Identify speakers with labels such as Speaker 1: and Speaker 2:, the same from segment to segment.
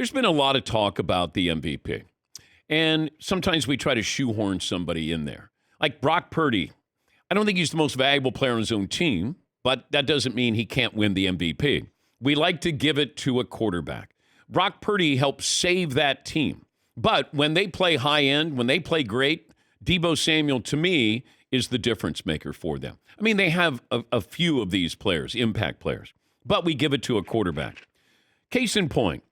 Speaker 1: There's been a lot of talk about the MVP. And sometimes we try to shoehorn somebody in there. Like Brock Purdy. I don't think he's the most valuable player on his own team, but that doesn't mean he can't win the MVP. We like to give it to a quarterback. Brock Purdy helped save that team. But when they play high end, when they play great, Deebo Samuel, to me, is the difference maker for them. I mean, they have a few of these players, impact players, but we give it to a quarterback. Case in point,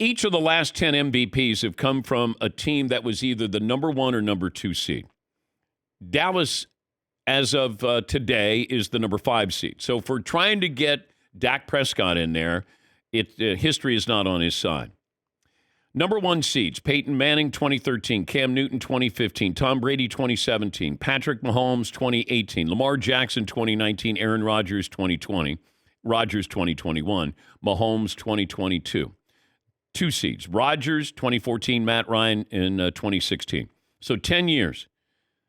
Speaker 1: each of the last 10 MVPs have come from a team that was either the number 1 or number 2 seed. Dallas, as of today, is the number 5 seed. So if we're trying to get Dak Prescott in there, history is not on his side. Number 1 seeds, Peyton Manning 2013, Cam Newton 2015, Tom Brady 2017, Patrick Mahomes 2018, Lamar Jackson 2019, Aaron Rodgers 2020, Rodgers 2021, Mahomes 2022. 2 seeds, Rodgers 2014, Matt Ryan in 2016. So 10 years,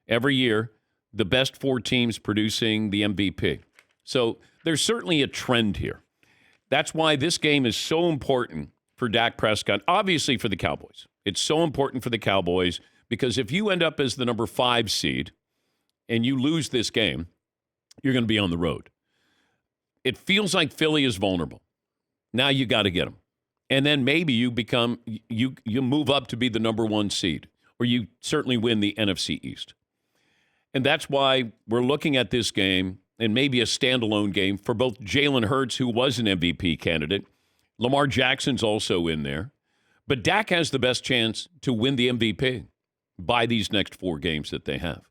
Speaker 1: every year, the best 4 teams producing the MVP. So there's certainly a trend here. That's why this game is so important for Dak Prescott, obviously for the Cowboys. It's so important for the Cowboys because if you end up as the number 5 seed and you lose this game, you're going to be on the road. It feels like Philly is vulnerable. Now you got to get them. And then maybe you become, you move up to be the number 1 seed, or you certainly win the NFC East. And that's why we're looking at this game and maybe a standalone game for both Jalen Hurts, who was an MVP candidate. Lamar Jackson's also in there. But Dak has the best chance to win the MVP by these next 4 games that they have.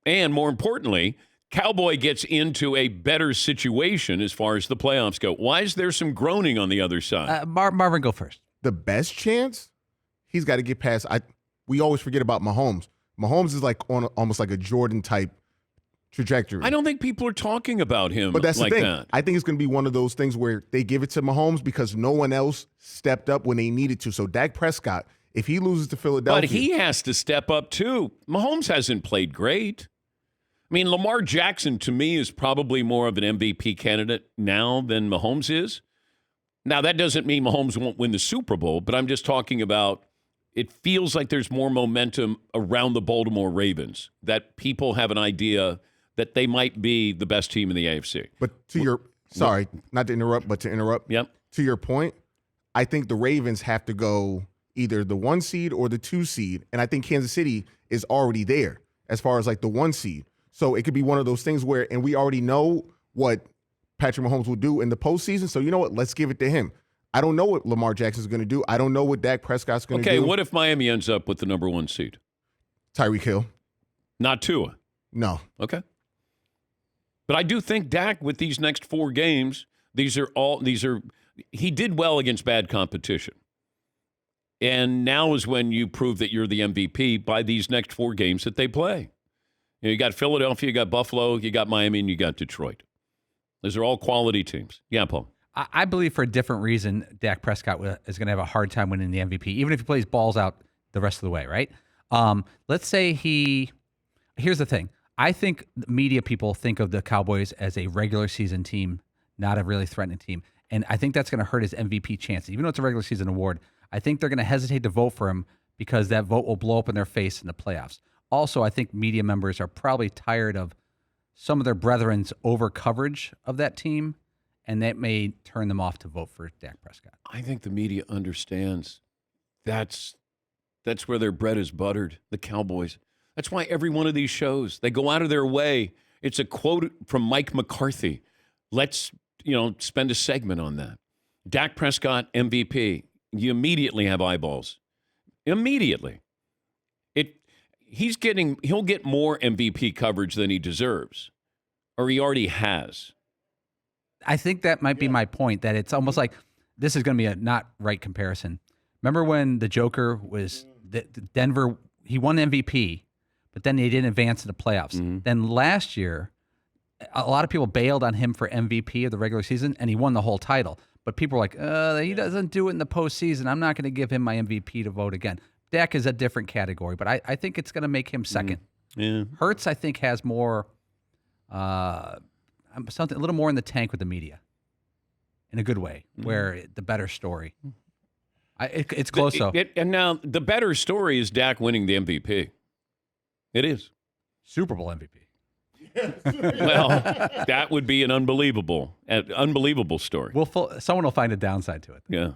Speaker 1: And more importantly, Cowboy gets into a better situation as far as the playoffs go. Why is there some groaning on the other side?
Speaker 2: Marvin, go first.
Speaker 3: The best chance? He's got to get past. We always forget about Mahomes. Mahomes is like on almost like a Jordan-type trajectory.
Speaker 1: I don't think people are talking about him
Speaker 3: but that's
Speaker 1: like
Speaker 3: the thing.
Speaker 1: that.
Speaker 3: I think it's going to be one of those things where they give it to Mahomes because no one else stepped up when they needed to. So Dak Prescott, if he loses to Philadelphia.
Speaker 1: But he has to step up too. Mahomes hasn't played great. I mean, Lamar Jackson, to me, is probably more of an MVP candidate now than Mahomes is. Now, that doesn't mean Mahomes won't win the Super Bowl, but I'm just talking about it feels like there's more momentum around the Baltimore Ravens, that people have an idea that they might be the best team in the AFC.
Speaker 3: But to your – sorry, not to interrupt, but to interrupt.
Speaker 1: Yep.
Speaker 3: To your point, I think the Ravens have to go either the 1 seed or the 2 seed, and I think Kansas City is already there as far as like the 1 seed. So it could be one of those things where, and we already know what Patrick Mahomes will do in the postseason. So you know what? Let's give it to him. I don't know what Lamar Jackson's going to do. I don't know what Dak Prescott's going to do.
Speaker 1: Okay, what if Miami ends up with the number 1 seed?
Speaker 3: Tyreek Hill.
Speaker 1: Not Tua.
Speaker 3: No.
Speaker 1: Okay. But I do think Dak, with these next 4 games, he did well against bad competition. And now is when you prove that you're the MVP by these next 4 games that they play. You got Philadelphia, you got Buffalo, you got Miami, and you got Detroit. Those are all quality teams. Yeah, Paul.
Speaker 2: I believe for a different reason, Dak Prescott is going to have a hard time winning the MVP, even if he plays balls out the rest of the way, right? Let's say here's the thing. I think media people think of the Cowboys as a regular season team, not a really threatening team. And I think that's going to hurt his MVP chances. Even though it's a regular season award, I think they're going to hesitate to vote for him because that vote will blow up in their face in the playoffs. Also, I think media members are probably tired of some of their brethren's over coverage of that team, and that may turn them off to vote for Dak Prescott.
Speaker 1: I think the media understands that's where their bread is buttered, the Cowboys. That's why every one of these shows, they go out of their way. It's a quote from Mike McCarthy. Let's, spend a segment on that. Dak Prescott, MVP. You immediately have eyeballs. Immediately. He'll get more MVP coverage than he deserves, or he already has.
Speaker 2: I think that might be my point, that it's almost like this is going to be a not right comparison. Remember when the Joker was Denver, he won MVP, but then he didn't advance to the playoffs. Mm-hmm. Then last year, a lot of people bailed on him for MVP of the regular season, and he won the whole title. But people were like, he doesn't do it in the postseason. I'm not going to give him my MVP to vote again. Dak is a different category, but I think it's going to make him second.
Speaker 1: Yeah.
Speaker 2: Hurts, I think, has more, something a little more in the tank with the media. in a good way, where the better story. It's close though.
Speaker 1: And now the better story is Dak winning the MVP. It is.
Speaker 2: Super Bowl MVP.
Speaker 1: Well, that would be an unbelievable story.
Speaker 2: Someone will find a downside to it.
Speaker 1: Yeah.